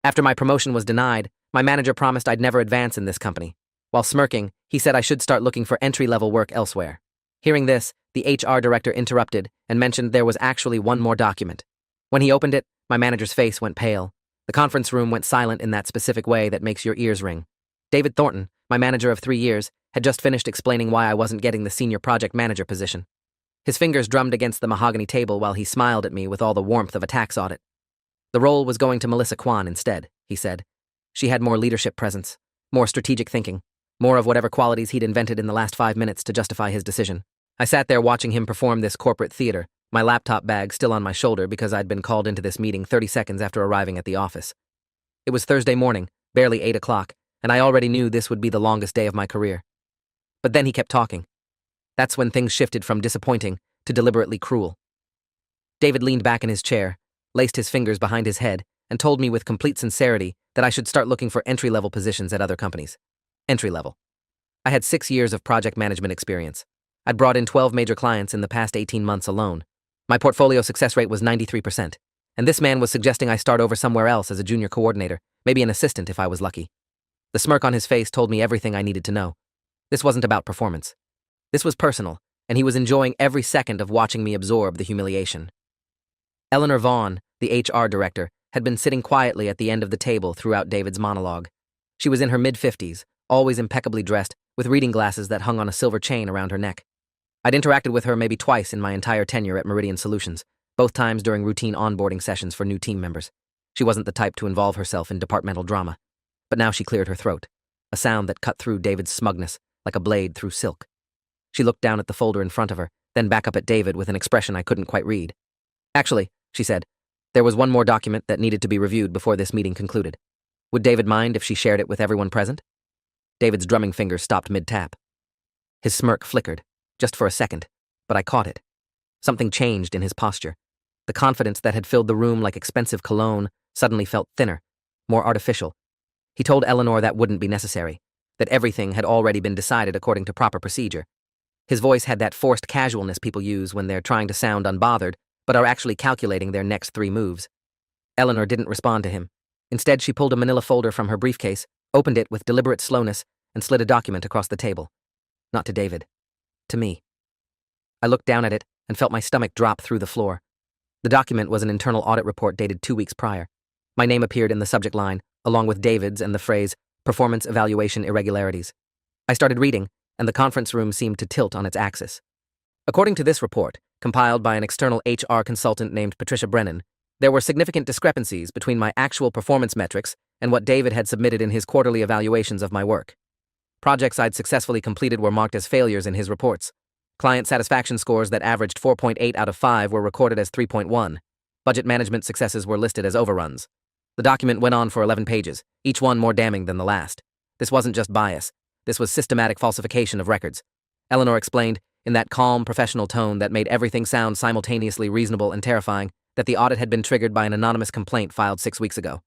After my promotion was denied, my manager promised I'd never advance in this company. While smirking, he said I should start looking for entry-level work elsewhere. Hearing this, the HR director interrupted and mentioned there was actually one more document. When he opened it, my manager's face went pale. The conference room went silent in that specific way that makes your ears ring. David Thornton, my manager of 3 years, had just finished explaining why I wasn't getting the senior project manager position. His fingers drummed against the mahogany table while he smiled at me with all the warmth of a tax audit. The role was going to Melissa Kwan instead, he said. She had more leadership presence, more strategic thinking, more of whatever qualities he'd invented in the last 5 minutes to justify his decision. I sat there watching him perform this corporate theater, my laptop bag still on my shoulder because I'd been called into this meeting 30 seconds after arriving at the office. It was Thursday morning, barely 8 o'clock, and I already knew this would be the longest day of my career. But then he kept talking. That's when things shifted from disappointing to deliberately cruel. David leaned back in his chair, laced his fingers behind his head, and told me with complete sincerity that I should start looking for entry-level positions at other companies. Entry-level. I had 6 years of project management experience. I'd brought in 12 major clients in the past 18 months alone. My portfolio success rate was 93%, and this man was suggesting I start over somewhere else as a junior coordinator, maybe an assistant if I was lucky. The smirk on his face told me everything I needed to know. This wasn't about performance. This was personal, and he was enjoying every second of watching me absorb the humiliation. Eleanor Vaughn, the HR director, had been sitting quietly at the end of the table throughout David's monologue. She was in her mid-50s, always impeccably dressed, with reading glasses that hung on a silver chain around her neck. I'd interacted with her maybe twice in my entire tenure at Meridian Solutions, both times during routine onboarding sessions for new team members. She wasn't the type to involve herself in departmental drama. But now she cleared her throat, a sound that cut through David's smugness like a blade through silk. She looked down at the folder in front of her, then back up at David with an expression I couldn't quite read. Actually, she said, there was one more document that needed to be reviewed before this meeting concluded. Would David mind if she shared it with everyone present? David's drumming fingers stopped mid-tap. His smirk flickered, just for a second, but I caught it. Something changed in his posture. The confidence that had filled the room like expensive cologne suddenly felt thinner, more artificial. He told Eleanor that wouldn't be necessary, that everything had already been decided according to proper procedure. His voice had that forced casualness people use when they're trying to sound unbothered, but are actually calculating their next 3 moves. Eleanor didn't respond to him. Instead, she pulled a manila folder from her briefcase, opened it with deliberate slowness, and slid a document across the table. Not to David. To me. I looked down at it and felt my stomach drop through the floor. The document was an internal audit report dated 2 weeks prior. My name appeared in the subject line, along with David's and the phrase, performance evaluation irregularities. I started reading, and the conference room seemed to tilt on its axis. According to this report, compiled by an external HR consultant named Patricia Brennan, there were significant discrepancies between my actual performance metrics and what David had submitted in his quarterly evaluations of my work. Projects I'd successfully completed were marked as failures in his reports. Client satisfaction scores that averaged 4.8 out of 5 were recorded as 3.1. Budget management successes were listed as overruns. The document went on for 11 pages, each one more damning than the last. This wasn't just bias. This was systematic falsification of records. Eleanor explained, in that calm, professional tone that made everything sound simultaneously reasonable and terrifying, that the audit had been triggered by an anonymous complaint filed 6 weeks ago.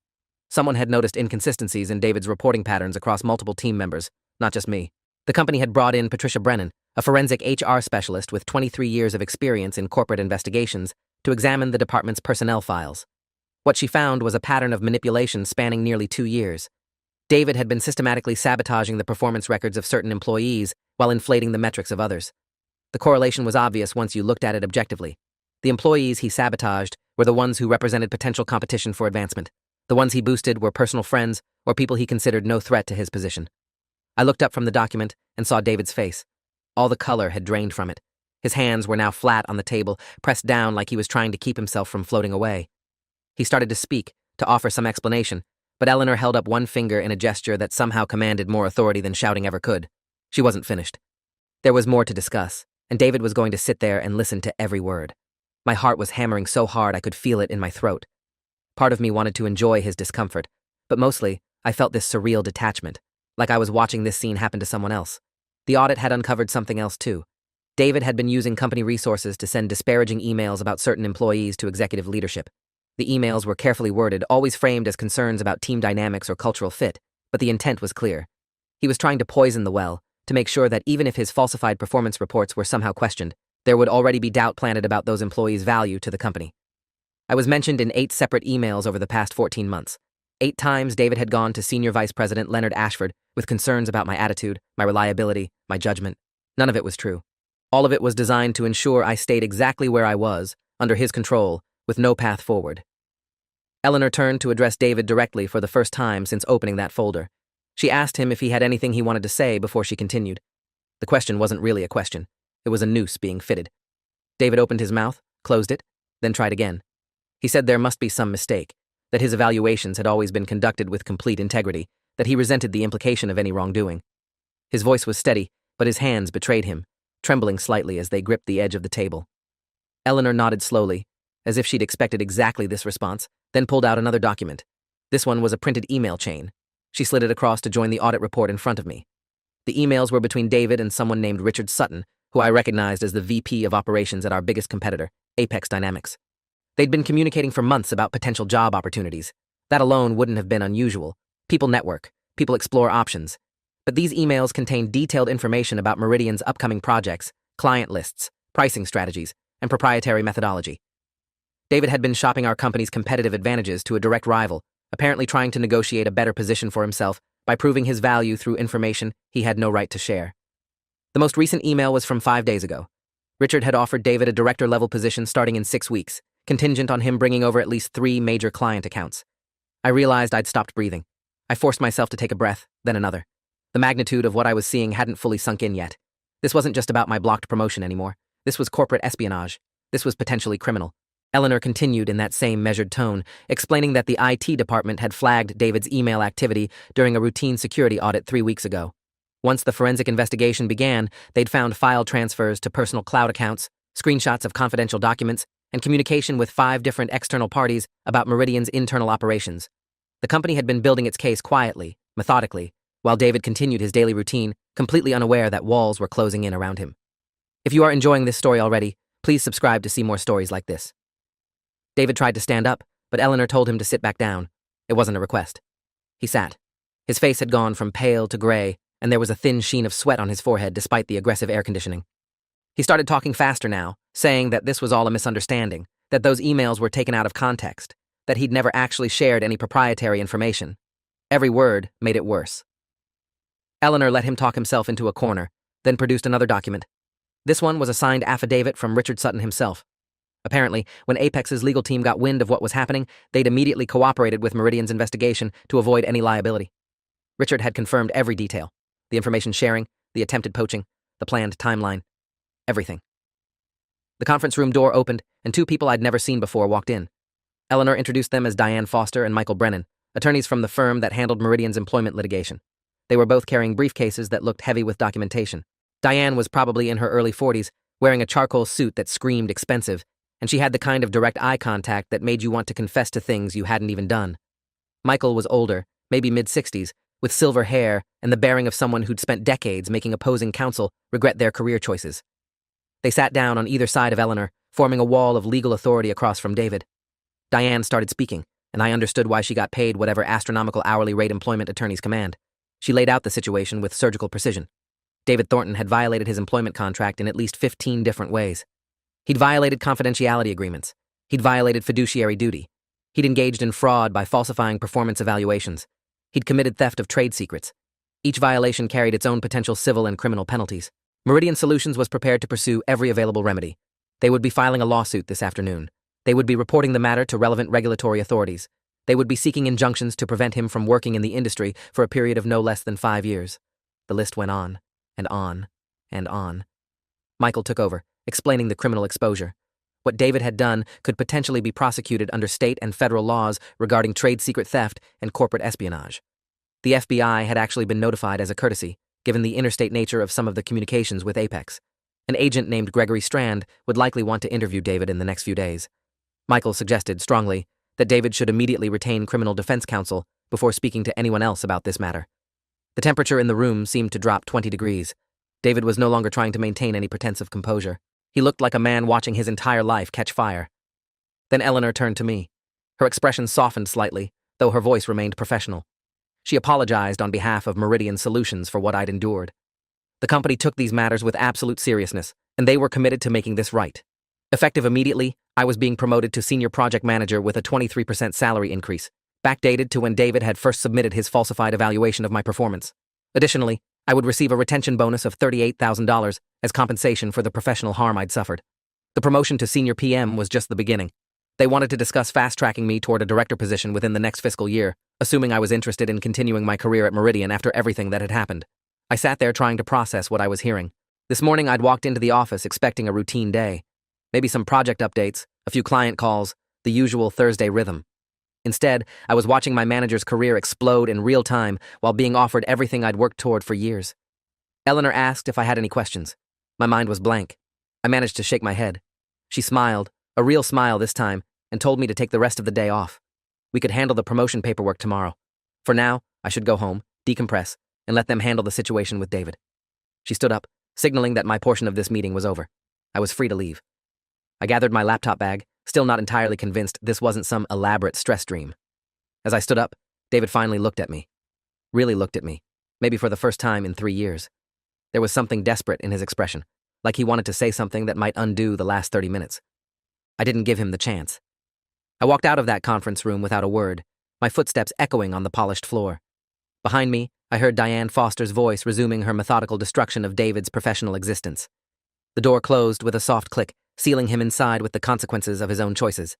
Someone had noticed inconsistencies in David's reporting patterns across multiple team members, not just me. The company had brought in Patricia Brennan, a forensic HR specialist with 23 years of experience in corporate investigations, to examine the department's personnel files. What she found was a pattern of manipulation spanning nearly 2 years. David had been systematically sabotaging the performance records of certain employees while inflating the metrics of others. The correlation was obvious once you looked at it objectively. The employees he sabotaged were the ones who represented potential competition for advancement. The ones he boosted were personal friends or people he considered no threat to his position. I looked up from the document and saw David's face. All the color had drained from it. His hands were now flat on the table, pressed down like he was trying to keep himself from floating away. He started to speak, to offer some explanation, but Eleanor held up one finger in a gesture that somehow commanded more authority than shouting ever could. She wasn't finished. There was more to discuss, and David was going to sit there and listen to every word. My heart was hammering so hard I could feel it in my throat. Part of me wanted to enjoy his discomfort, but mostly, I felt this surreal detachment, like I was watching this scene happen to someone else. The audit had uncovered something else too. David had been using company resources to send disparaging emails about certain employees to executive leadership. The emails were carefully worded, always framed as concerns about team dynamics or cultural fit, but the intent was clear. He was trying to poison the well, to make sure that even if his falsified performance reports were somehow questioned, there would already be doubt planted about those employees' value to the company. I was mentioned in 8 separate emails over the past 14 months. 8 times David had gone to Senior Vice President Leonard Ashford with concerns about my attitude, my reliability, my judgment. None of it was true. All of it was designed to ensure I stayed exactly where I was, under his control, with no path forward. Eleanor turned to address David directly for the first time since opening that folder. She asked him if he had anything he wanted to say before she continued. The question wasn't really a question. It was a noose being fitted. David opened his mouth, closed it, then tried again. He said there must be some mistake, that his evaluations had always been conducted with complete integrity, that he resented the implication of any wrongdoing. His voice was steady, but his hands betrayed him, trembling slightly as they gripped the edge of the table. Eleanor nodded slowly, as if she'd expected exactly this response, then pulled out another document. This one was a printed email chain. She slid it across to join the audit report in front of me. The emails were between David and someone named Richard Sutton, who I recognized as the VP of operations at our biggest competitor, Apex Dynamics. They'd been communicating for months about potential job opportunities. That alone wouldn't have been unusual. People network, people explore options. But these emails contained detailed information about Meridian's upcoming projects, client lists, pricing strategies, and proprietary methodology. David had been shopping our company's competitive advantages to a direct rival, apparently trying to negotiate a better position for himself by proving his value through information he had no right to share. The most recent email was from 5 days ago. Richard had offered David a director-level position starting in 6 weeks, contingent on him bringing over at least 3 major client accounts. I realized I'd stopped breathing. I forced myself to take a breath, then another. The magnitude of what I was seeing hadn't fully sunk in yet. This wasn't just about my blocked promotion anymore. This was corporate espionage. This was potentially criminal. Eleanor continued in that same measured tone, explaining that the IT department had flagged David's email activity during a routine security audit 3 weeks ago. Once the forensic investigation began, they'd found file transfers to personal cloud accounts, screenshots of confidential documents, and communication with 5 different external parties about Meridian's internal operations. The company had been building its case quietly, methodically, while David continued his daily routine, completely unaware that walls were closing in around him. If you are enjoying this story already, please subscribe to see more stories like this. David tried to stand up, but Eleanor told him to sit back down. It wasn't a request. He sat. His face had gone from pale to gray, and there was a thin sheen of sweat on his forehead despite the aggressive air conditioning. He started talking faster now, saying that this was all a misunderstanding, that those emails were taken out of context, that he'd never actually shared any proprietary information. Every word made it worse. Eleanor let him talk himself into a corner, then produced another document. This one was a signed affidavit from Richard Sutton himself. Apparently, when Apex's legal team got wind of what was happening, they'd immediately cooperated with Meridian's investigation to avoid any liability. Richard had confirmed every detail: the information sharing, the attempted poaching, the planned timeline, everything. The conference room door opened, and 2 people I'd never seen before walked in. Eleanor introduced them as Diane Foster and Michael Brennan, attorneys from the firm that handled Meridian's employment litigation. They were both carrying briefcases that looked heavy with documentation. Diane was probably in her early 40s, wearing a charcoal suit that screamed expensive, and she had the kind of direct eye contact that made you want to confess to things you hadn't even done. Michael was older, maybe mid-60s, with silver hair and the bearing of someone who'd spent decades making opposing counsel regret their career choices. They sat down on either side of Eleanor, forming a wall of legal authority across from David. Diane started speaking, and I understood why she got paid whatever astronomical hourly rate employment attorneys command. She laid out the situation with surgical precision. David Thornton had violated his employment contract in at least 15 different ways. He'd violated confidentiality agreements. He'd violated fiduciary duty. He'd engaged in fraud by falsifying performance evaluations. He'd committed theft of trade secrets. Each violation carried its own potential civil and criminal penalties. Meridian Solutions was prepared to pursue every available remedy. They would be filing a lawsuit this afternoon. They would be reporting the matter to relevant regulatory authorities. They would be seeking injunctions to prevent him from working in the industry for a period of no less than 5 years. The list went on, and on, and on. Michael took over, explaining the criminal exposure. What David had done could potentially be prosecuted under state and federal laws regarding trade secret theft and corporate espionage. The FBI had actually been notified as a courtesy, given the interstate nature of some of the communications with Apex. An agent named Gregory Strand would likely want to interview David in the next few days. Michael suggested strongly that David should immediately retain criminal defense counsel before speaking to anyone else about this matter. The temperature in the room seemed to drop 20 degrees. David was no longer trying to maintain any pretense of composure. He looked like a man watching his entire life catch fire. Then Eleanor turned to me. Her expression softened slightly, though her voice remained professional. She apologized on behalf of Meridian Solutions for what I'd endured. The company took these matters with absolute seriousness, and they were committed to making this right. Effective immediately, I was being promoted to senior project manager with a 23% salary increase, backdated to when David had first submitted his falsified evaluation of my performance. Additionally, I would receive a retention bonus of $38,000 as compensation for the professional harm I'd suffered. The promotion to senior PM was just the beginning. They wanted to discuss fast-tracking me toward a director position within the next fiscal year, assuming I was interested in continuing my career at Meridian after everything that had happened. I sat there trying to process what I was hearing. This morning I'd walked into the office expecting a routine day. Maybe some project updates, a few client calls, the usual Thursday rhythm. Instead, I was watching my manager's career explode in real time while being offered everything I'd worked toward for years. Eleanor asked if I had any questions. My mind was blank. I managed to shake my head. She smiled, a real smile this time, and told me to take the rest of the day off. We could handle the promotion paperwork tomorrow. For now, I should go home, decompress, and let them handle the situation with David. She stood up, signaling that my portion of this meeting was over. I was free to leave. I gathered my laptop bag, still not entirely convinced this wasn't some elaborate stress dream. As I stood up, David finally looked at me. Really looked at me, maybe for the first time in 3 years. There was something desperate in his expression, like he wanted to say something that might undo the last 30 minutes. I didn't give him the chance. I walked out of that conference room without a word, my footsteps echoing on the polished floor. Behind me, I heard Diane Foster's voice resuming her methodical destruction of David's professional existence. The door closed with a soft click, sealing him inside with the consequences of his own choices.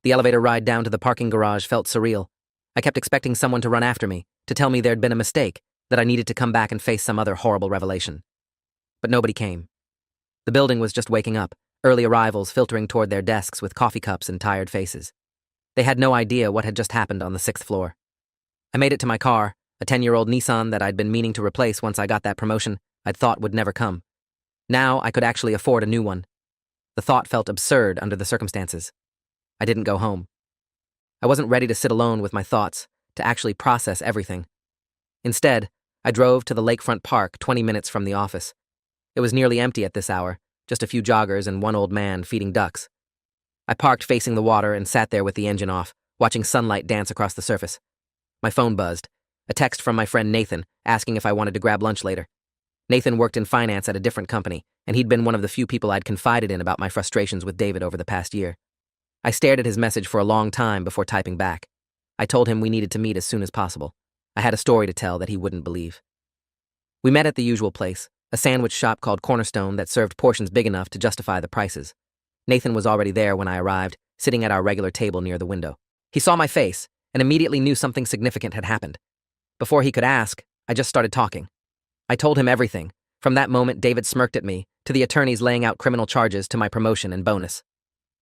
The elevator ride down to the parking garage felt surreal. I kept expecting someone to run after me, to tell me there'd been a mistake, that I needed to come back and face some other horrible revelation. But nobody came. The building was just waking up, early arrivals filtering toward their desks with coffee cups and tired faces. They had no idea what had just happened on the 6th floor. I made it to my car, a 10-year-old Nissan that I'd been meaning to replace once I got that promotion I'd thought would never come. Now I could actually afford a new one. The thought felt absurd under the circumstances. I didn't go home. I wasn't ready to sit alone with my thoughts, to actually process everything. Instead, I drove to the lakefront park 20 minutes from the office. It was nearly empty at this hour, just a few joggers and one old man feeding ducks. I parked facing the water and sat there with the engine off, watching sunlight dance across the surface. My phone buzzed. A text from my friend Nathan, asking if I wanted to grab lunch later. Nathan worked in finance at a different company, and he'd been one of the few people I'd confided in about my frustrations with David over the past year. I stared at his message for a long time before typing back. I told him we needed to meet as soon as possible. I had a story to tell that he wouldn't believe. We met at the usual place, a sandwich shop called Cornerstone that served portions big enough to justify the prices. Nathan was already there when I arrived, sitting at our regular table near the window. He saw my face and immediately knew something significant had happened. Before he could ask, I just started talking. I told him everything. From that moment, David smirked at me, to the attorneys laying out criminal charges to my promotion and bonus.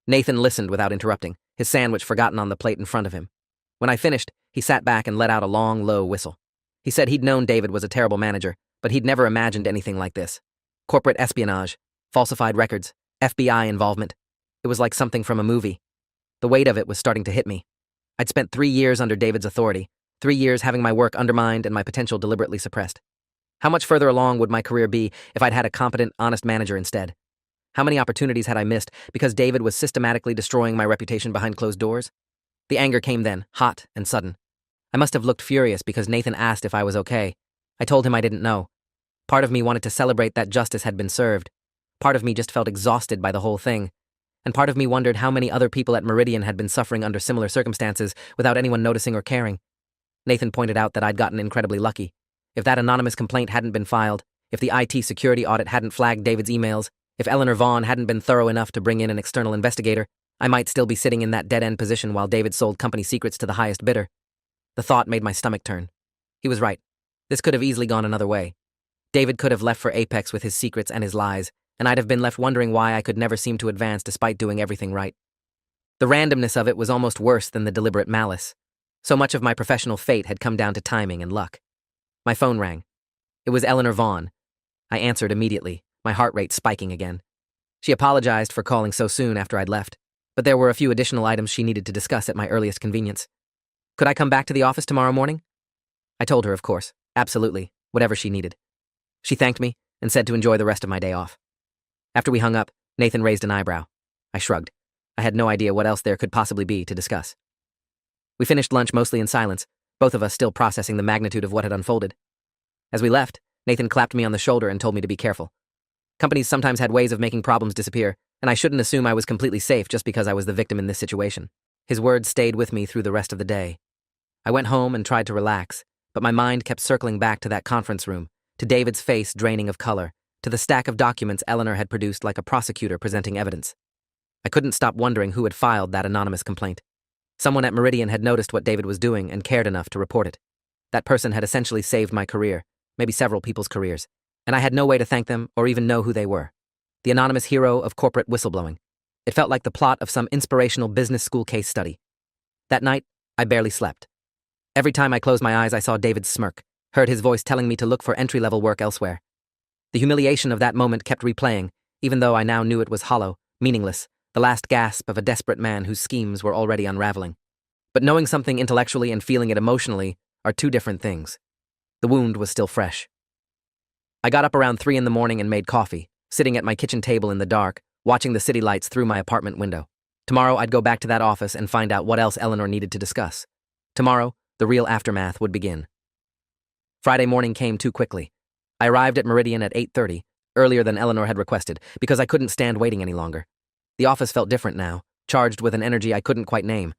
Nathan listened without interrupting, his sandwich forgotten on the plate in front of him. When I finished, he sat back and let out a long, low whistle. He said he'd known David was a terrible manager, but he'd never imagined anything like this. Corporate espionage, falsified records, FBI involvement. It was like something from a movie. The weight of it was starting to hit me. I'd spent 3 years under David's authority, 3 years having my work undermined and my potential deliberately suppressed. How much further along would my career be if I'd had a competent, honest manager instead? How many opportunities had I missed because David was systematically destroying my reputation behind closed doors? The anger came then, hot and sudden. I must have looked furious because Nathan asked if I was okay. I told him I didn't know. Part of me wanted to celebrate that justice had been served. Part of me just felt exhausted by the whole thing. And part of me wondered how many other people at Meridian had been suffering under similar circumstances without anyone noticing or caring. Nathan pointed out that I'd gotten incredibly lucky. If that anonymous complaint hadn't been filed, if the IT security audit hadn't flagged David's emails, if Eleanor Vaughn hadn't been thorough enough to bring in an external investigator, I might still be sitting in that dead-end position while David sold company secrets to the highest bidder. The thought made my stomach turn. He was right. This could have easily gone another way. David could have left for Apex with his secrets and his lies, and I'd have been left wondering why I could never seem to advance despite doing everything right. The randomness of it was almost worse than the deliberate malice. So much of my professional fate had come down to timing and luck. My phone rang. It was Eleanor Vaughn. I answered immediately, my heart rate spiking again. She apologized for calling so soon after I'd left, but there were a few additional items she needed to discuss at my earliest convenience. Could I come back to the office tomorrow morning? I told her, of course, absolutely, whatever she needed. She thanked me and said to enjoy the rest of my day off. After we hung up, Nathan raised an eyebrow. I shrugged. I had no idea what else there could possibly be to discuss. We finished lunch mostly in silence, both of us still processing the magnitude of what had unfolded. As we left, Nathan clapped me on the shoulder and told me to be careful. Companies sometimes had ways of making problems disappear, and I shouldn't assume I was completely safe just because I was the victim in this situation. His words stayed with me through the rest of the day. I went home and tried to relax, but my mind kept circling back to that conference room, to David's face draining of color, to the stack of documents Eleanor had produced like a prosecutor presenting evidence. I couldn't stop wondering who had filed that anonymous complaint. Someone at Meridian had noticed what David was doing and cared enough to report it. That person had essentially saved my career, maybe several people's careers, and I had no way to thank them or even know who they were. The anonymous hero of corporate whistleblowing. It felt like the plot of some inspirational business school case study. That night, I barely slept. Every time I closed my eyes, I saw David's smirk, heard his voice telling me to look for entry-level work elsewhere. The humiliation of that moment kept replaying, even though I now knew it was hollow, meaningless, the last gasp of a desperate man whose schemes were already unraveling. But knowing something intellectually and feeling it emotionally are two different things. The wound was still fresh. I got up around 3 a.m. and made coffee, sitting at my kitchen table in the dark, watching the city lights through my apartment window. Tomorrow I'd go back to that office and find out what else Eleanor needed to discuss. Tomorrow, the real aftermath would begin. Friday morning came too quickly. I arrived at Meridian at 8:30, earlier than Eleanor had requested, because I couldn't stand waiting any longer. The office felt different now, charged with an energy I couldn't quite name.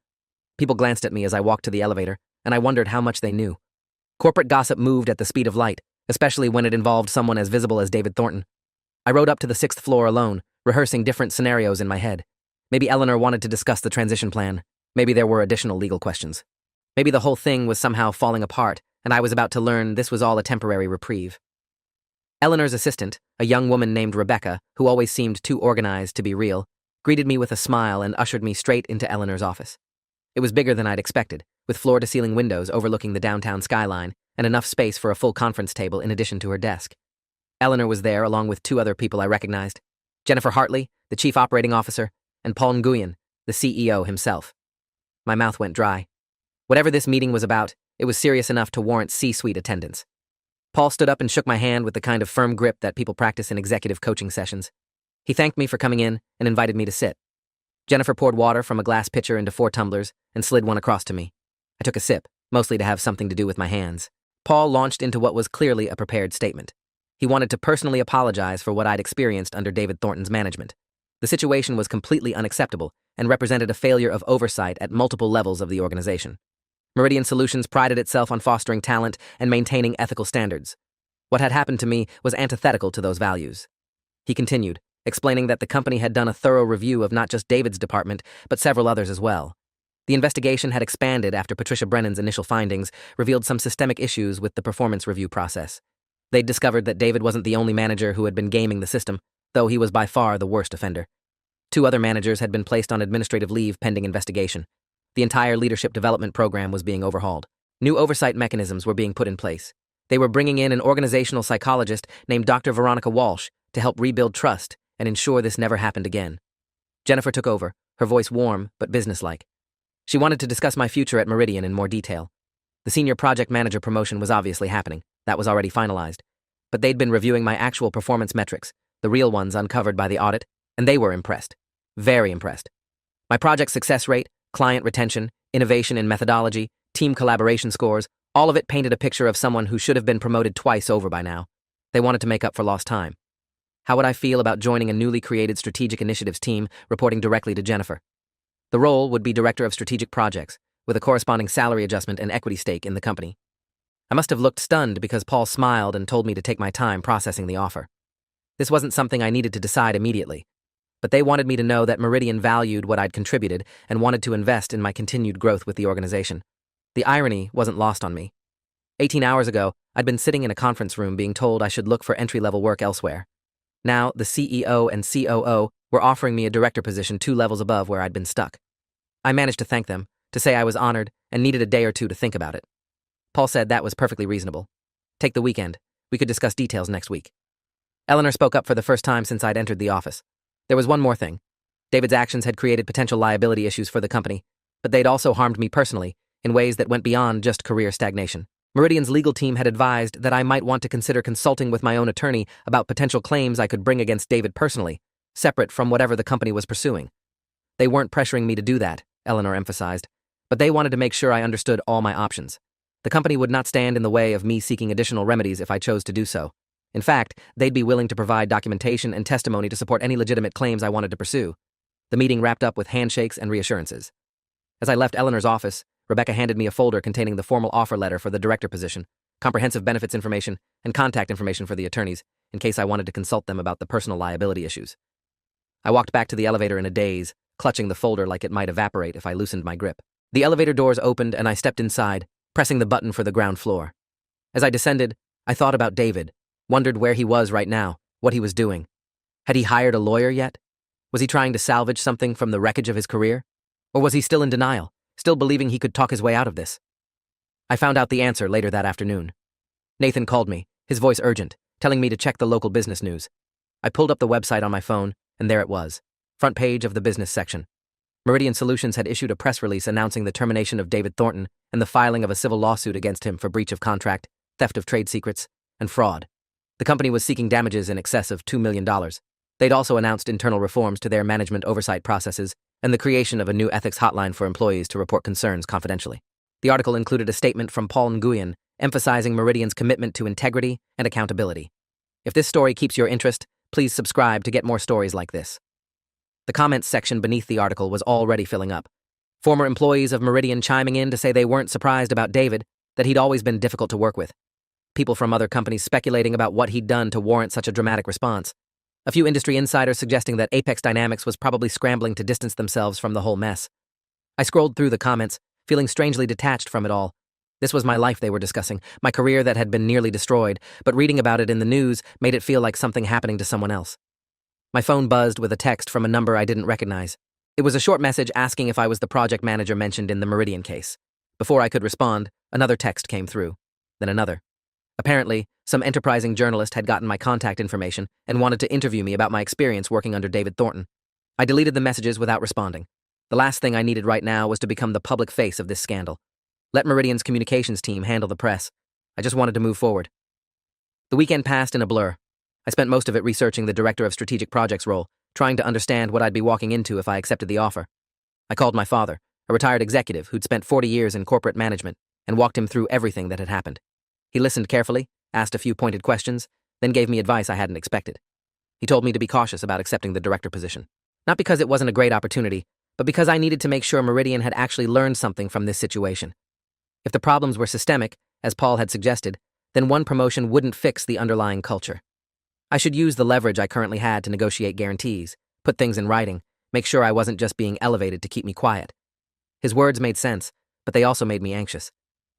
People glanced at me as I walked to the elevator, and I wondered how much they knew. Corporate gossip moved at the speed of light, especially when it involved someone as visible as David Thornton. I rode up to the 6th floor alone, rehearsing different scenarios in my head. Maybe Eleanor wanted to discuss the transition plan. Maybe there were additional legal questions. Maybe the whole thing was somehow falling apart, and I was about to learn this was all a temporary reprieve. Eleanor's assistant, a young woman named Rebecca, who always seemed too organized to be real, greeted me with a smile and ushered me straight into Eleanor's office. It was bigger than I'd expected, with floor-to-ceiling windows overlooking the downtown skyline and enough space for a full conference table in addition to her desk. Eleanor was there along with 2 other people I recognized, Jennifer Hartley, the chief operating officer, and Paul Nguyen, the CEO himself. My mouth went dry. Whatever this meeting was about, it was serious enough to warrant C-suite attendance. Paul stood up and shook my hand with the kind of firm grip that people practice in executive coaching sessions. He thanked me for coming in and invited me to sit. Jennifer poured water from a glass pitcher into 4 tumblers and slid one across to me. I took a sip, mostly to have something to do with my hands. Paul launched into what was clearly a prepared statement. He wanted to personally apologize for what I'd experienced under David Thornton's management. The situation was completely unacceptable and represented a failure of oversight at multiple levels of the organization. Meridian Solutions prided itself on fostering talent and maintaining ethical standards. What had happened to me was antithetical to those values. He continued, explaining that the company had done a thorough review of not just David's department, but several others as well. The investigation had expanded after Patricia Brennan's initial findings revealed some systemic issues with the performance review process. They'd discovered that David wasn't the only manager who had been gaming the system, though he was by far the worst offender. 2 other managers had been placed on administrative leave pending investigation. The entire leadership development program was being overhauled. New oversight mechanisms were being put in place. They were bringing in an organizational psychologist named Dr. Veronica Walsh to help rebuild trust and ensure this never happened again. Jennifer took over, her voice warm but businesslike. She wanted to discuss my future at Meridian in more detail. The senior project manager promotion was obviously happening. That was already finalized. But they'd been reviewing my actual performance metrics, the real ones uncovered by the audit, and they were impressed. Very impressed. My project success rate, client retention, innovation in methodology, team collaboration scores, all of it painted a picture of someone who should have been promoted twice over by now. They wanted to make up for lost time. How would I feel about joining a newly created strategic initiatives team reporting directly to Jennifer? The role would be Director of Strategic Projects, with a corresponding salary adjustment and equity stake in the company. I must have looked stunned because Paul smiled and told me to take my time processing the offer. This wasn't something I needed to decide immediately, but they wanted me to know that Meridian valued what I'd contributed and wanted to invest in my continued growth with the organization. The irony wasn't lost on me. 18 hours ago, I'd been sitting in a conference room being told I should look for entry-level work elsewhere. Now, the CEO and COO were offering me a director position 2 levels above where I'd been stuck. I managed to thank them, to say I was honored, and needed a day or 2 to think about it. Paul said that was perfectly reasonable. Take the weekend. We could discuss details next week. Eleanor spoke up for the first time since I'd entered the office. There was one more thing. David's actions had created potential liability issues for the company, but they'd also harmed me personally in ways that went beyond just career stagnation. Meridian's legal team had advised that I might want to consider consulting with my own attorney about potential claims I could bring against David personally, separate from whatever the company was pursuing. They weren't pressuring me to do that, Eleanor emphasized, but they wanted to make sure I understood all my options. The company would not stand in the way of me seeking additional remedies if I chose to do so. In fact, they'd be willing to provide documentation and testimony to support any legitimate claims I wanted to pursue. The meeting wrapped up with handshakes and reassurances. As I left Eleanor's office, Rebecca handed me a folder containing the formal offer letter for the director position, comprehensive benefits information, and contact information for the attorneys, in case I wanted to consult them about the personal liability issues. I walked back to the elevator in a daze, clutching the folder like it might evaporate if I loosened my grip. The elevator doors opened and I stepped inside, pressing the button for the ground floor. As I descended, I thought about David, wondered where he was right now, what he was doing. Had he hired a lawyer yet? Was he trying to salvage something from the wreckage of his career? Or was he still in denial, still believing he could talk his way out of this? I found out the answer later that afternoon. Nathan called me, his voice urgent, telling me to check the local business news. I pulled up the website on my phone, and there it was, front page of the business section. Meridian Solutions had issued a press release announcing the termination of David Thornton and the filing of a civil lawsuit against him for breach of contract, theft of trade secrets, and fraud. The company was seeking damages in excess of $2 million. They'd also announced internal reforms to their management oversight processes and the creation of a new ethics hotline for employees to report concerns confidentially. The article included a statement from Paul Nguyen emphasizing Meridian's commitment to integrity and accountability. If this story keeps your interest, please subscribe to get more stories like this. The comments section beneath the article was already filling up. Former employees of Meridian chiming in to say they weren't surprised about David, that he'd always been difficult to work with. People from other companies speculating about what he'd done to warrant such a dramatic response. A few industry insiders suggesting that Apex Dynamics was probably scrambling to distance themselves from the whole mess. I scrolled through the comments, feeling strangely detached from it all. This was my life they were discussing, my career that had been nearly destroyed, but reading about it in the news made it feel like something happening to someone else. My phone buzzed with a text from a number I didn't recognize. It was a short message asking if I was the project manager mentioned in the Meridian case. Before I could respond, another text came through, then another. Apparently, some enterprising journalist had gotten my contact information and wanted to interview me about my experience working under David Thornton. I deleted the messages without responding. The last thing I needed right now was to become the public face of this scandal. Let Meridian's communications team handle the press. I just wanted to move forward. The weekend passed in a blur. I spent most of it researching the Director of Strategic Projects role, trying to understand what I'd be walking into if I accepted the offer. I called my father, a retired executive who'd spent 40 years in corporate management, and walked him through everything that had happened. He listened carefully, asked a few pointed questions, then gave me advice I hadn't expected. He told me to be cautious about accepting the director position. Not because it wasn't a great opportunity, but because I needed to make sure Meridian had actually learned something from this situation. If the problems were systemic, as Paul had suggested, then one promotion wouldn't fix the underlying culture. I should use the leverage I currently had to negotiate guarantees, put things in writing, make sure I wasn't just being elevated to keep me quiet. His words made sense, but they also made me anxious.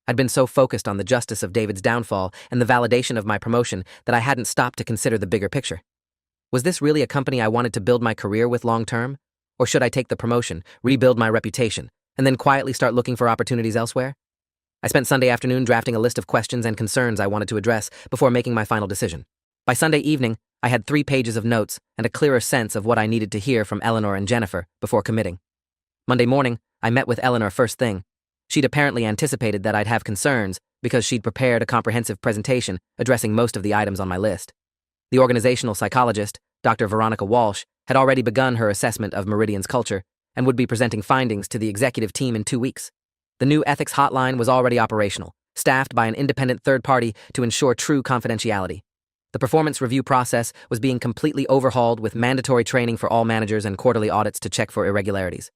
I'd been so focused on the justice of David's downfall and the validation of my promotion that I hadn't stopped to consider the bigger picture. Was this really a company I wanted to build my career with long-term? Or should I take the promotion, rebuild my reputation, and then quietly start looking for opportunities elsewhere? I spent Sunday afternoon drafting a list of questions and concerns I wanted to address before making my final decision. By Sunday evening, I had 3 pages of notes and a clearer sense of what I needed to hear from Eleanor and Jennifer before committing. Monday morning, I met with Eleanor first thing. She'd apparently anticipated that I'd have concerns because she'd prepared a comprehensive presentation addressing most of the items on my list. The organizational psychologist, Dr. Veronica Walsh, had already begun her assessment of Meridian's culture and would be presenting findings to the executive team in 2 weeks. The new ethics hotline was already operational, staffed by an independent third party to ensure true confidentiality. The performance review process was being completely overhauled with mandatory training for all managers and quarterly audits to check for irregularities.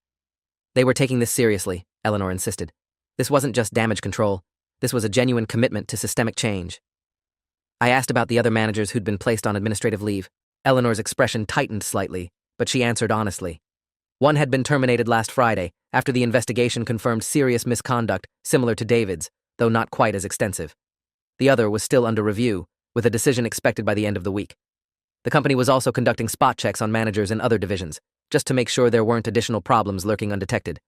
They were taking this seriously, Eleanor insisted. This wasn't just damage control. This was a genuine commitment to systemic change. I asked about the other managers who'd been placed on administrative leave. Eleanor's expression tightened slightly, but she answered honestly. One had been terminated last Friday after the investigation confirmed serious misconduct similar to David's, though not quite as extensive. The other was still under review, with a decision expected by the end of the week. The company was also conducting spot checks on managers in other divisions, just to make sure there weren't additional problems lurking undetected.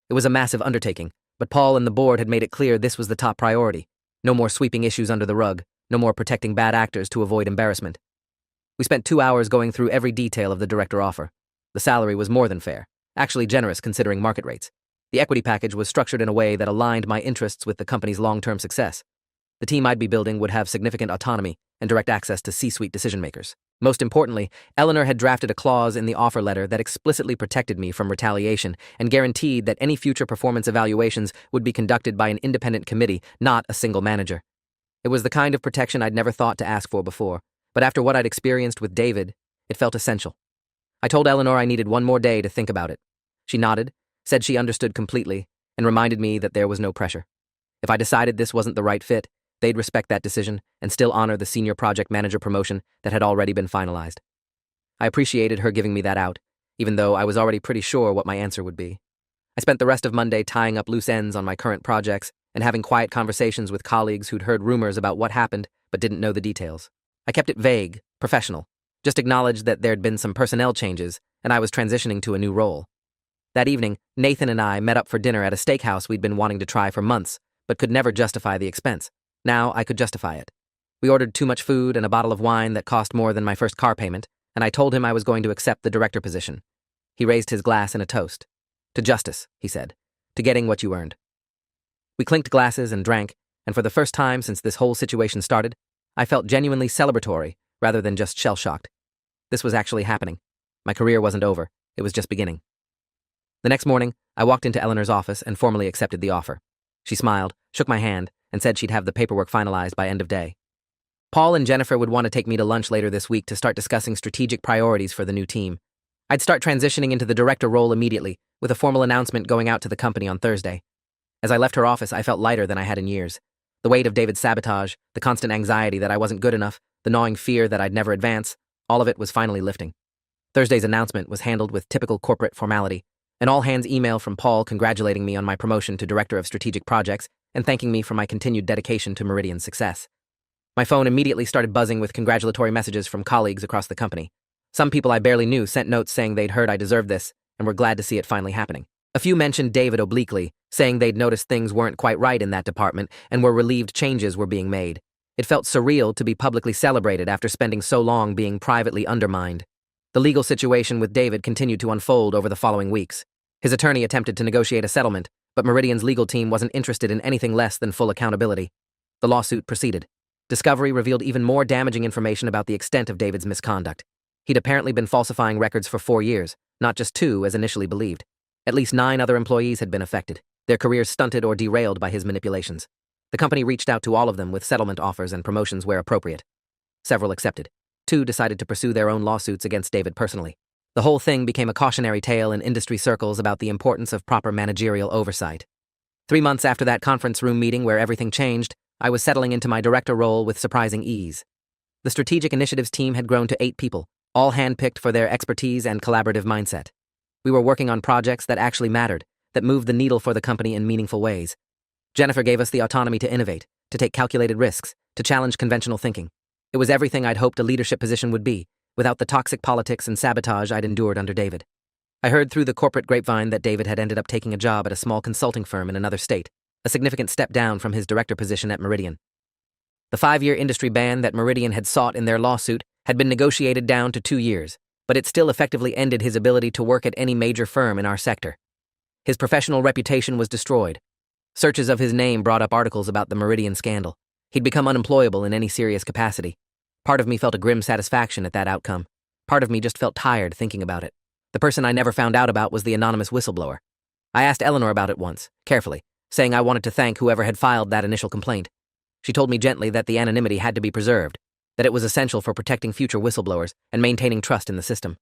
It was a massive undertaking, but Paul and the board had made it clear this was the top priority. No more sweeping issues under the rug, no more protecting bad actors to avoid embarrassment. We spent 2 hours going through every detail of the director offer. The salary was more than fair, actually generous considering market rates. The equity package was structured in a way that aligned my interests with the company's long-term success. The team I'd be building would have significant autonomy and direct access to C-suite decision-makers. Most importantly, Eleanor had drafted a clause in the offer letter that explicitly protected me from retaliation and guaranteed that any future performance evaluations would be conducted by an independent committee, not a single manager. It was the kind of protection I'd never thought to ask for before, but after what I'd experienced with David, it felt essential. I told Eleanor I needed 1 more day to think about it. She nodded, said she understood completely, and reminded me that there was no pressure. If I decided this wasn't the right fit, they'd respect that decision and still honor the senior project manager promotion that had already been finalized. I appreciated her giving me that out, even though I was already pretty sure what my answer would be. I spent the rest of Monday tying up loose ends on my current projects and having quiet conversations with colleagues who'd heard rumors about what happened but didn't know the details. I kept it vague, professional, just acknowledged that there'd been some personnel changes and I was transitioning to a new role. That evening, Nathan and I met up for dinner at a steakhouse we'd been wanting to try for months, but could never justify the expense. Now I could justify it. We ordered too much food and a bottle of wine that cost more than my first car payment, and I told him I was going to accept the director position. He raised his glass in a toast. "To justice," he said. "To getting what you earned." We clinked glasses and drank, and for the first time since this whole situation started, I felt genuinely celebratory rather than just shell-shocked. This was actually happening. My career wasn't over. It was just beginning. The next morning, I walked into Eleanor's office and formally accepted the offer. She smiled, shook my hand, and said she'd have the paperwork finalized by end of day. Paul and Jennifer would want to take me to lunch later this week to start discussing strategic priorities for the new team. I'd start transitioning into the director role immediately, with a formal announcement going out to the company on Thursday. As I left her office, I felt lighter than I had in years. The weight of David's sabotage, the constant anxiety that I wasn't good enough, the gnawing fear that I'd never advance, all of it was finally lifting. Thursday's announcement was handled with typical corporate formality. An all-hands email from Paul congratulating me on my promotion to Director of Strategic Projects and thanking me for my continued dedication to Meridian's success. My phone immediately started buzzing with congratulatory messages from colleagues across the company. Some people I barely knew sent notes saying they'd heard I deserved this and were glad to see it finally happening. A few mentioned David obliquely, saying they'd noticed things weren't quite right in that department and were relieved changes were being made. It felt surreal to be publicly celebrated after spending so long being privately undermined. The legal situation with David continued to unfold over the following weeks. His attorney attempted to negotiate a settlement, but Meridian's legal team wasn't interested in anything less than full accountability. The lawsuit proceeded. Discovery revealed even more damaging information about the extent of David's misconduct. He'd apparently been falsifying records for 4 years, not just 2 as initially believed. At least 9 other employees had been affected, their careers stunted or derailed by his manipulations. The company reached out to all of them with settlement offers and promotions where appropriate. Several accepted. 2 decided to pursue their own lawsuits against David personally. The whole thing became a cautionary tale in industry circles about the importance of proper managerial oversight. 3 months after that conference room meeting where everything changed, I was settling into my director role with surprising ease. The strategic initiatives team had grown to 8 people, all handpicked for their expertise and collaborative mindset. We were working on projects that actually mattered, that moved the needle for the company in meaningful ways. Jennifer gave us the autonomy to innovate, to take calculated risks, to challenge conventional thinking. It was everything I'd hoped a leadership position would be, without the toxic politics and sabotage I'd endured under David. I heard through the corporate grapevine that David had ended up taking a job at a small consulting firm in another state, a significant step down from his director position at Meridian. The 5-year industry ban that Meridian had sought in their lawsuit had been negotiated down to 2 years, but it still effectively ended his ability to work at any major firm in our sector. His professional reputation was destroyed. Searches of his name brought up articles about the Meridian scandal. He'd become unemployable in any serious capacity. Part of me felt a grim satisfaction at that outcome. Part of me just felt tired thinking about it. The person I never found out about was the anonymous whistleblower. I asked Eleanor about it once, carefully, saying I wanted to thank whoever had filed that initial complaint. She told me gently that the anonymity had to be preserved, that it was essential for protecting future whistleblowers and maintaining trust in the system.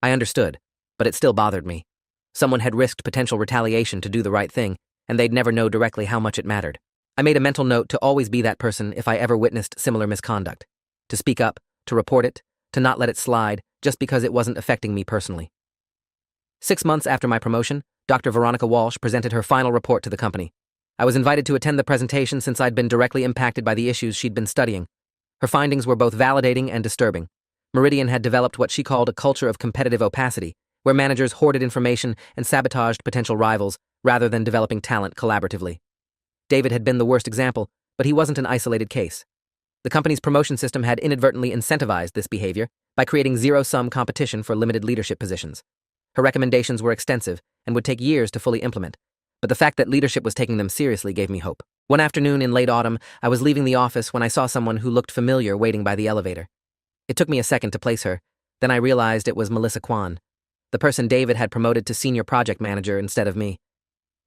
I understood, but it still bothered me. Someone had risked potential retaliation to do the right thing, and they'd never know directly how much it mattered. I made a mental note to always be that person if I ever witnessed similar misconduct. To speak up, to report it, to not let it slide just because it wasn't affecting me personally. 6 months after my promotion, Dr. Veronica Walsh presented her final report to the company. I was invited to attend the presentation since I'd been directly impacted by the issues she'd been studying. Her findings were both validating and disturbing. Meridian had developed what she called a culture of competitive opacity, where managers hoarded information and sabotaged potential rivals rather than developing talent collaboratively. David had been the worst example, but he wasn't an isolated case. The company's promotion system had inadvertently incentivized this behavior by creating zero-sum competition for limited leadership positions. Her recommendations were extensive and would take years to fully implement, but the fact that leadership was taking them seriously gave me hope. One afternoon in late autumn, I was leaving the office when I saw someone who looked familiar waiting by the elevator. It took me a second to place her, then I realized it was Melissa Kwan, the person David had promoted to senior project manager instead of me.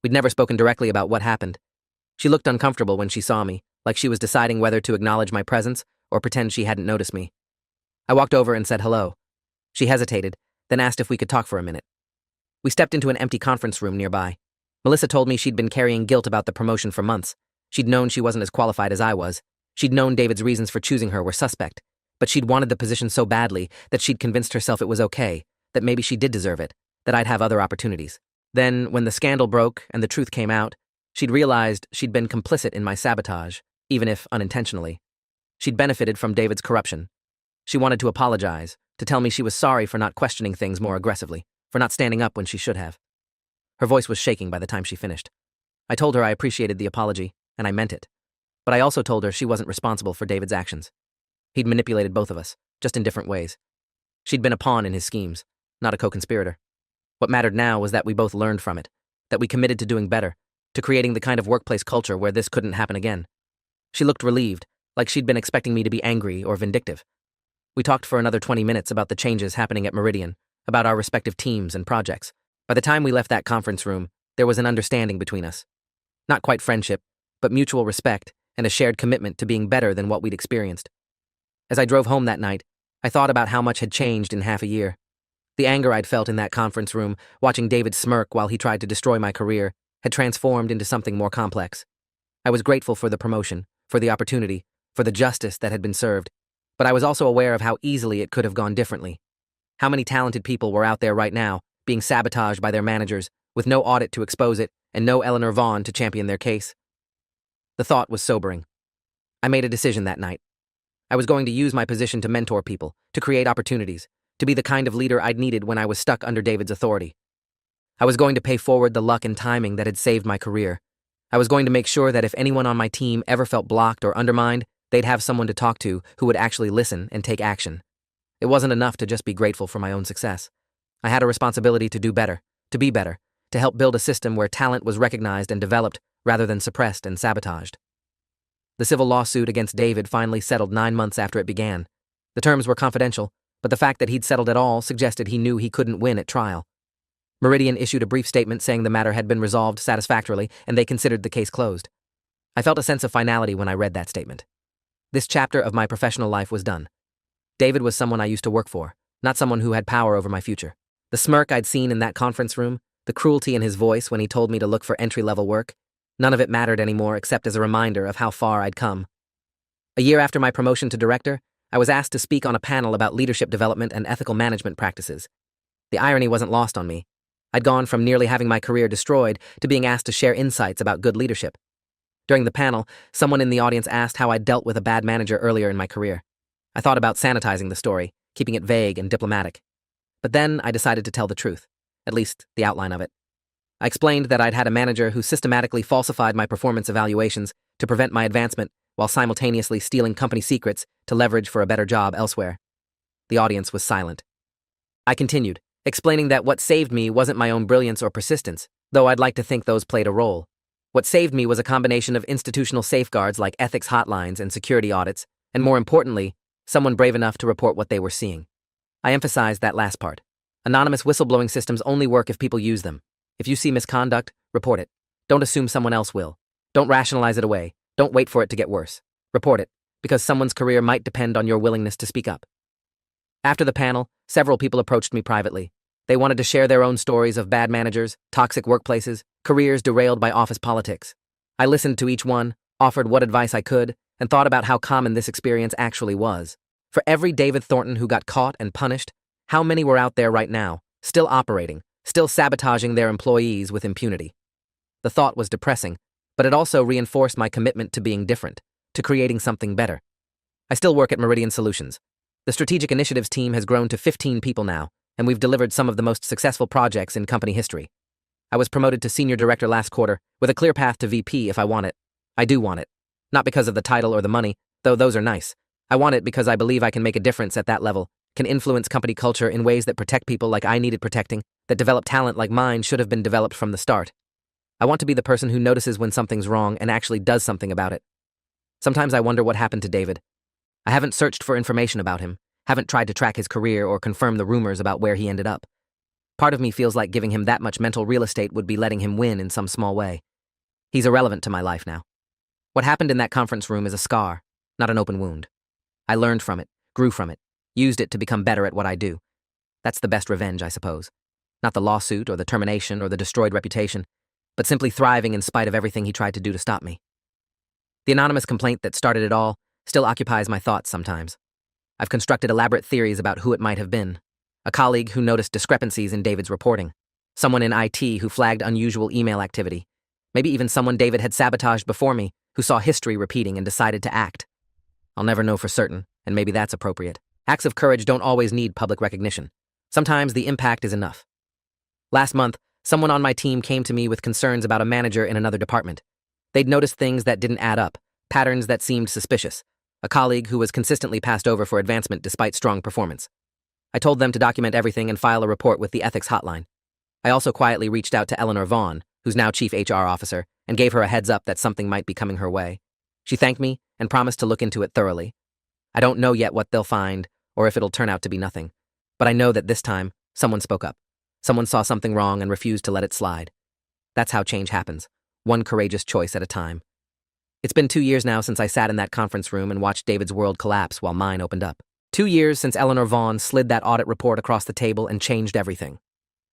We'd never spoken directly about what happened. She looked uncomfortable when she saw me, like she was deciding whether to acknowledge my presence or pretend she hadn't noticed me. I walked over and said hello. She hesitated, then asked if we could talk for a minute. We stepped into an empty conference room nearby. Melissa told me she'd been carrying guilt about the promotion for months. She'd known she wasn't as qualified as I was. She'd known David's reasons for choosing her were suspect. But she'd wanted the position so badly that she'd convinced herself it was okay, that maybe she did deserve it, that I'd have other opportunities. Then, when the scandal broke and the truth came out, she'd realized she'd been complicit in my sabotage, even if unintentionally. She'd benefited from David's corruption. She wanted to apologize, to tell me she was sorry for not questioning things more aggressively, for not standing up when she should have. Her voice was shaking by the time she finished. I told her I appreciated the apology, and I meant it. But I also told her she wasn't responsible for David's actions. He'd manipulated both of us, just in different ways. She'd been a pawn in his schemes, not a co-conspirator. What mattered now was that we both learned from it, that we committed to doing better, to creating the kind of workplace culture where this couldn't happen again. She looked relieved, like she'd been expecting me to be angry or vindictive. We talked for another 20 minutes about the changes happening at Meridian, about our respective teams and projects. By the time we left that conference room, there was an understanding between us. Not quite friendship, but mutual respect and a shared commitment to being better than what we'd experienced. As I drove home that night, I thought about how much had changed in half a year. The anger I'd felt in that conference room, watching David smirk while he tried to destroy my career, had transformed into something more complex. I was grateful for the promotion, for the opportunity, for the justice that had been served, but I was also aware of how easily it could have gone differently. How many talented people were out there right now, being sabotaged by their managers, with no audit to expose it and no Eleanor Vaughn to champion their case? The thought was sobering. I made a decision that night. I was going to use my position to mentor people, to create opportunities, to be the kind of leader I'd needed when I was stuck under David's authority. I was going to pay forward the luck and timing that had saved my career. I was going to make sure that if anyone on my team ever felt blocked or undermined, they'd have someone to talk to who would actually listen and take action. It wasn't enough to just be grateful for my own success. I had a responsibility to do better, to be better, to help build a system where talent was recognized and developed rather than suppressed and sabotaged. The civil lawsuit against David finally settled 9 months after it began. The terms were confidential, but the fact that he'd settled at all suggested he knew he couldn't win at trial. Meridian issued a brief statement saying the matter had been resolved satisfactorily and they considered the case closed. I felt a sense of finality when I read that statement. This chapter of my professional life was done. David was someone I used to work for, not someone who had power over my future. The smirk I'd seen in that conference room, the cruelty in his voice when he told me to look for entry-level work, none of it mattered anymore except as a reminder of how far I'd come. A year after my promotion to director, I was asked to speak on a panel about leadership development and ethical management practices. The irony wasn't lost on me. I'd gone from nearly having my career destroyed to being asked to share insights about good leadership. During the panel, someone in the audience asked how I'd dealt with a bad manager earlier in my career. I thought about sanitizing the story, keeping it vague and diplomatic. But then I decided to tell the truth, at least the outline of it. I explained that I'd had a manager who systematically falsified my performance evaluations to prevent my advancement while simultaneously stealing company secrets to leverage for a better job elsewhere. The audience was silent. I continued, explaining that what saved me wasn't my own brilliance or persistence, though I'd like to think those played a role. What saved me was a combination of institutional safeguards like ethics hotlines and security audits, and more importantly, someone brave enough to report what they were seeing. I emphasized that last part. Anonymous whistleblowing systems only work if people use them. If you see misconduct, report it. Don't assume someone else will. Don't rationalize it away. Don't wait for it to get worse. Report it, because someone's career might depend on your willingness to speak up. After the panel, several people approached me privately. They wanted to share their own stories of bad managers, toxic workplaces, careers derailed by office politics. I listened to each one, offered what advice I could, and thought about how common this experience actually was. For every David Thornton who got caught and punished, how many were out there right now, still operating, still sabotaging their employees with impunity? The thought was depressing, but it also reinforced my commitment to being different, to creating something better. I still work at Meridian Solutions. The Strategic Initiatives team has grown to 15 people now, and we've delivered some of the most successful projects in company history. I was promoted to senior director last quarter, with a clear path to VP if I want it. I do want it. Not because of the title or the money, though those are nice. I want it because I believe I can make a difference at that level, can influence company culture in ways that protect people like I needed protecting, that develop talent like mine should have been developed from the start. I want to be the person who notices when something's wrong and actually does something about it. Sometimes I wonder what happened to David. I haven't searched for information about him, haven't tried to track his career or confirm the rumors about where he ended up. Part of me feels like giving him that much mental real estate would be letting him win in some small way. He's irrelevant to my life now. What happened in that conference room is a scar, not an open wound. I learned from it, grew from it, used it to become better at what I do. That's the best revenge, I suppose. Not the lawsuit or the termination or the destroyed reputation. but simply thriving in spite of everything he tried to do to stop me. The anonymous complaint that started it all still occupies my thoughts sometimes. I've constructed elaborate theories about who it might have been. A colleague who noticed discrepancies in David's reporting. Someone in IT who flagged unusual email activity. Maybe even someone David had sabotaged before me who saw history repeating and decided to act. I'll never know for certain, and maybe that's appropriate. Acts of courage don't always need public recognition. Sometimes the impact is enough. Last month, someone on my team came to me with concerns about a manager in another department. They'd noticed things that didn't add up, patterns that seemed suspicious. A colleague who was consistently passed over for advancement despite strong performance. I told them to document everything and file a report with the ethics hotline. I also quietly reached out to Eleanor Vaughn, who's now chief HR officer, and gave her a heads up that something might be coming her way. She thanked me and promised to look into it thoroughly. I don't know yet what they'll find or if it'll turn out to be nothing, but I know that this time someone spoke up. Someone saw something wrong and refused to let it slide. That's how change happens, one courageous choice at a time. It's been 2 years now since I sat in that conference room and watched David's world collapse while mine opened up. 2 years since Eleanor Vaughn slid that audit report across the table and changed everything.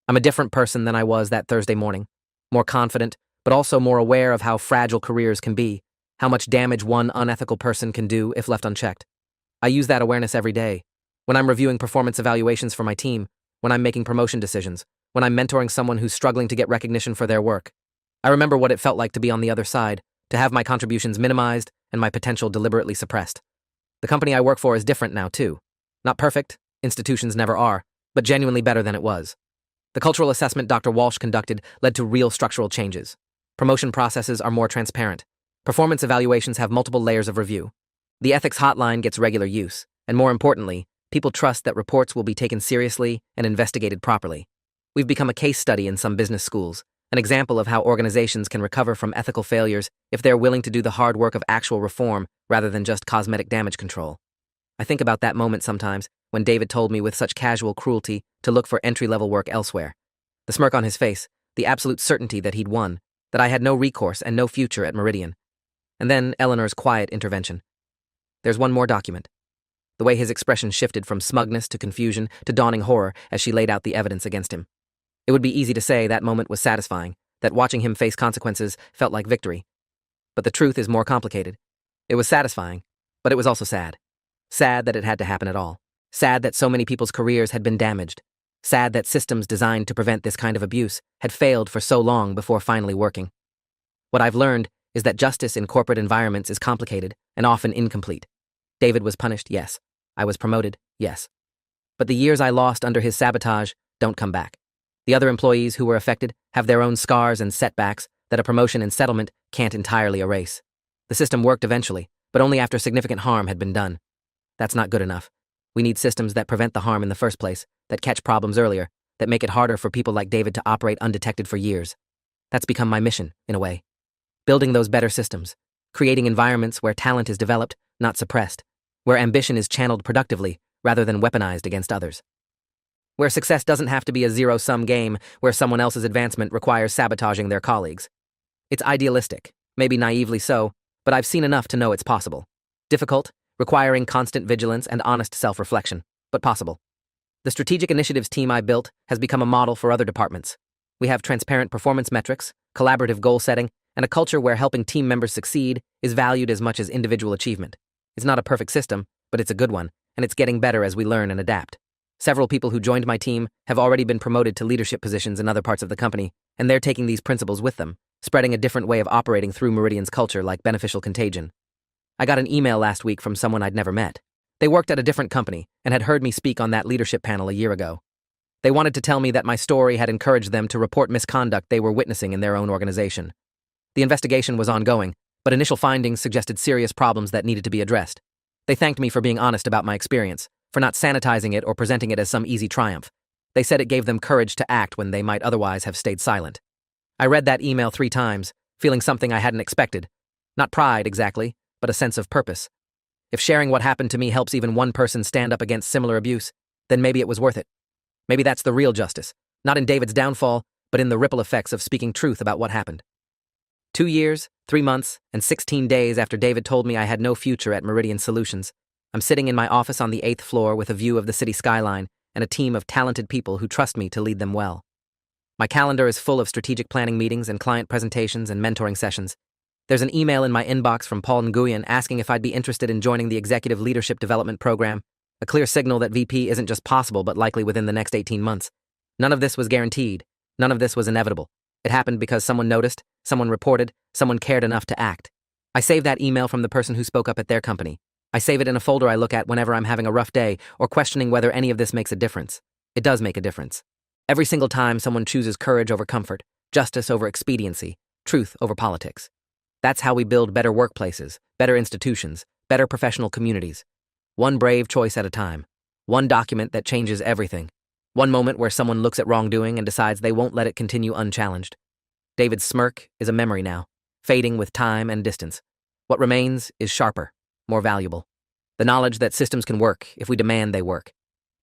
I'm a different person than I was that Thursday morning, more confident, but also more aware of how fragile careers can be, how much damage one unethical person can do if left unchecked. I use that awareness every day, when I'm reviewing performance evaluations for my team, when I'm making promotion decisions, when I'm mentoring someone who's struggling to get recognition for their work. I remember what it felt like to be on the other side, to have my contributions minimized and my potential deliberately suppressed. The company I work for is different now, too. Not perfect, institutions never are, but genuinely better than it was. The cultural assessment Dr. Walsh conducted led to real structural changes. Promotion processes are more transparent. Performance evaluations have multiple layers of review. The ethics hotline gets regular use, and more importantly, people trust that reports will be taken seriously and investigated properly. We've become a case study in some business schools, an example of how organizations can recover from ethical failures if they're willing to do the hard work of actual reform rather than just cosmetic damage control. I think about that moment sometimes when David told me with such casual cruelty to look for entry-level work elsewhere. The smirk on his face, the absolute certainty that he'd won, that I had no recourse and no future at Meridian. And then Eleanor's quiet intervention. There's one more document. The way his expression shifted from smugness to confusion to dawning horror as she laid out the evidence against him. It would be easy to say that moment was satisfying, that watching him face consequences felt like victory. But the truth is more complicated. It was satisfying, but it was also sad. Sad that it had to happen at all. Sad that so many people's careers had been damaged. Sad that systems designed to prevent this kind of abuse had failed for so long before finally working. What I've learned is that justice in corporate environments is complicated and often incomplete. David was punished, yes. I was promoted, yes. But the years I lost under his sabotage don't come back. The other employees who were affected have their own scars and setbacks that a promotion and settlement can't entirely erase. The system worked eventually, but only after significant harm had been done. That's not good enough. We need systems that prevent the harm in the first place, that catch problems earlier, that make it harder for people like David to operate undetected for years. That's become my mission, in a way. Building those better systems, creating environments where talent is developed, not suppressed, where ambition is channeled productively rather than weaponized against others. Where success doesn't have to be a zero-sum game where someone else's advancement requires sabotaging their colleagues. It's idealistic, maybe naively so, but I've seen enough to know it's possible. Difficult, requiring constant vigilance and honest self-reflection, but possible. The strategic initiatives team I built has become a model for other departments. We have transparent performance metrics, collaborative goal setting, and a culture where helping team members succeed is valued as much as individual achievement. It's not a perfect system, but it's a good one, and it's getting better as we learn and adapt. Several people who joined my team have already been promoted to leadership positions in other parts of the company, and they're taking these principles with them, spreading a different way of operating through Meridian's culture like beneficial contagion. I got an email last week from someone I'd never met. They worked at a different company and had heard me speak on that leadership panel a year ago. They wanted to tell me that my story had encouraged them to report misconduct they were witnessing in their own organization. The investigation was ongoing, but initial findings suggested serious problems that needed to be addressed. They thanked me for being honest about my experience, for not sanitizing it or presenting it as some easy triumph. They said it gave them courage to act when they might otherwise have stayed silent. I read that email 3 times, feeling something I hadn't expected. Not pride, exactly, but a sense of purpose. If sharing what happened to me helps even one person stand up against similar abuse, then maybe it was worth it. Maybe that's the real justice, not in David's downfall, but in the ripple effects of speaking truth about what happened. 2 years, 3 months, and 16 days after David told me I had no future at Meridian Solutions, I'm sitting in my office on the 8th floor with a view of the city skyline and a team of talented people who trust me to lead them well. My calendar is full of strategic planning meetings and client presentations and mentoring sessions. There's an email in my inbox from Paul Nguyen asking if I'd be interested in joining the Executive Leadership Development Program, a clear signal that VP isn't just possible but likely within the next 18 months. None of this was guaranteed. None of this was inevitable. It happened because someone noticed, someone reported, someone cared enough to act. I saved that email from the person who spoke up at their company. I save it in a folder I look at whenever I'm having a rough day or questioning whether any of this makes a difference. It does make a difference. Every single time someone chooses courage over comfort, justice over expediency, truth over politics. That's how we build better workplaces, better institutions, better professional communities. One brave choice at a time. One document that changes everything. One moment where someone looks at wrongdoing and decides they won't let it continue unchallenged. David's smirk is a memory now, fading with time and distance. What remains is sharper, more valuable. The knowledge that systems can work if we demand they work.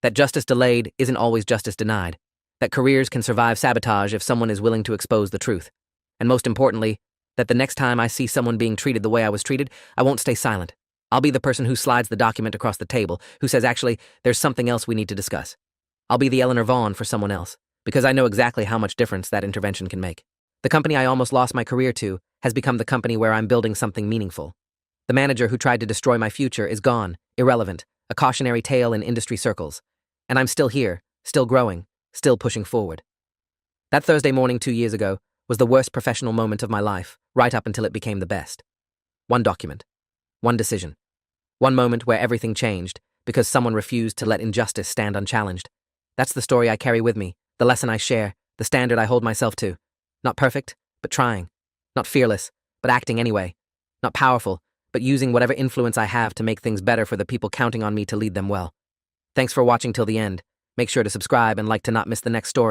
That justice delayed isn't always justice denied. That careers can survive sabotage if someone is willing to expose the truth. And most importantly, that the next time I see someone being treated the way I was treated, I won't stay silent. I'll be the person who slides the document across the table, who says, actually, there's something else we need to discuss. I'll be the Eleanor Vaughn for someone else, because I know exactly how much difference that intervention can make. The company I almost lost my career to has become the company where I'm building something meaningful. The manager who tried to destroy my future is gone, irrelevant, a cautionary tale in industry circles. And I'm still here, still growing, still pushing forward. That Thursday morning 2 years ago was the worst professional moment of my life, right up until it became the best. One document. One decision. One moment where everything changed because someone refused to let injustice stand unchallenged. That's the story I carry with me, the lesson I share, the standard I hold myself to. Not perfect, but trying. Not fearless, but acting anyway. Not powerful, but using whatever influence I have to make things better for the people counting on me to lead them well. Thanks for watching till the end. Make sure to subscribe and like to not miss the next story.